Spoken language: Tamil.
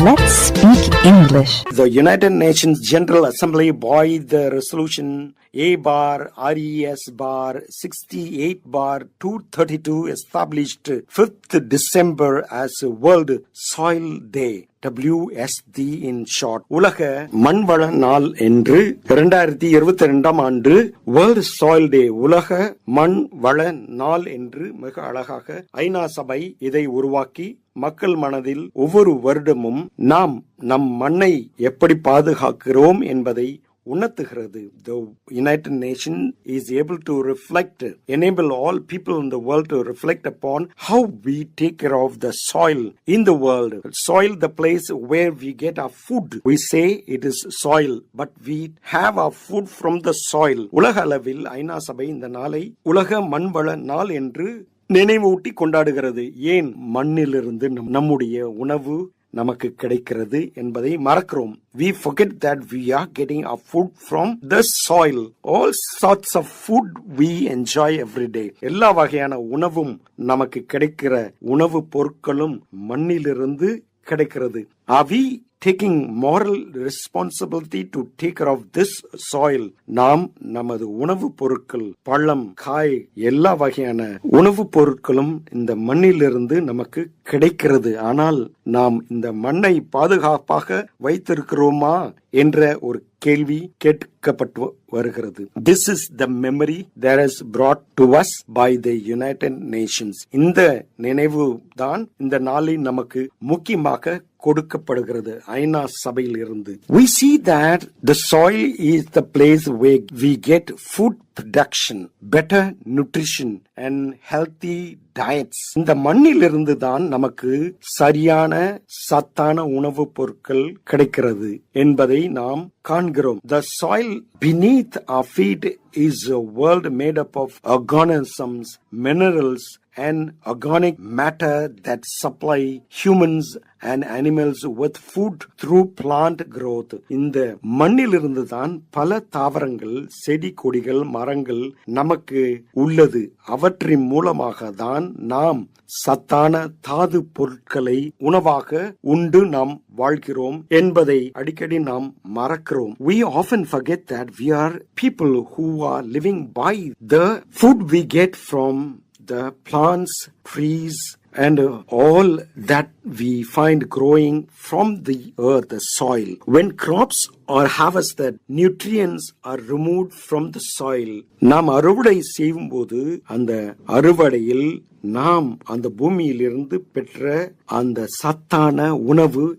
Let's speak English. The United Nations General Assembly by the resolution A/RES/68/232 established 5th December as World Soil Day. WSD in short. உலக மண்வள நாள் என்று 2022 ஆண்டு வேர்ல்ட் சாயில் டே உலக மண் வள நாள் என்று மிக அழகாக ஐநா சபை இதை உருவாக்கி மக்கள் மனதில் ஒவ்வொரு வருடமும் நாம் நம் மண்ணை எப்படி பாதுகாக்கிறோம் என்பதை உணர்த்துகிறது. The United Nations is able to enable all people in the world to reflect upon how we take care of the soil in the world. Soil, the place where we get our food. We say it is soil, but we have our food from the soil. உலக அளவில் ஐநா சபை இந்த நாளை உலக மண்வள நாள் என்று நினைவூட்டி கொண்டாடுகிறது. ஏன்? மண்ணிலிருந்து நம்முடைய உணவு நமக்கு கிடைக்கிறது என்பதை மறக்கிறோம். We forget that we are getting our food from the soil. All sorts of food we enjoy every day. எல்லா வகையான உணவும் நமக்கு கிடைக்கிற உணவு பொருட்களும் மண்ணிலிருந்து கிடைக்கிறது. Are we taking moral responsibility to take care of this soil? நாம் நமது உணவுப் பொருட்கள், பழம், காய், எல்லா வகையான உணவுப் பொருட்களும் இந்த மண்ணிலிருந்து நமக்கு கிடைக்கிறது. ஆனால் நாம் இந்த மண்ணை பாதுகாப்பாக வைத்திருக்கிறோமா என்ற ஒரு கேள்வி கேட்கப்பட்டு வருகிறது. This is the memory that is brought to us by the United Nations. இந்த நினைவு தான் இந்த நாளில் நமக்கு முக்கியமாக கொடுக்கப்படுகிறது ஐநா சபையில் இருந்து. We see that the soil is the place where we get food production, better nutrition and healthy diets. இந்த மண்ணிலிருந்து தான் நமக்கு சரியான சத்தான உணவுப் பொருட்கள் கிடைக்கிறது என்பதை நாம் காண்கிறோம். The soil beneath our feet is a world made up of organisms, minerals and organic matter that supply humans and animals with food through plant growth. இந்த மண்ணிலிருந்து தான் பல தாவரங்கள், செடி கொடிகள், மரங்கள் நமக்கு உள்ளது. அவற்றின் மூலமாக தான் நாம் சத்தான தாது பொருட்களை உணவாக உண்டு நாம் வாழ்கிறோம் என்பதை அடிக்கடி நாம் மறக்கிறோம். We often forget that we are people who are living by the food we get from the plants, trees, and all that we find growing from the earth, the soil. When crops are harvested, nutrients are removed from the soil. நாம் அறுவடை செய்யும் போது அந்த அறுவடையில் நாம் அந்த பூமியிலிருந்து பெற்ற அந்த சத்தான உணவு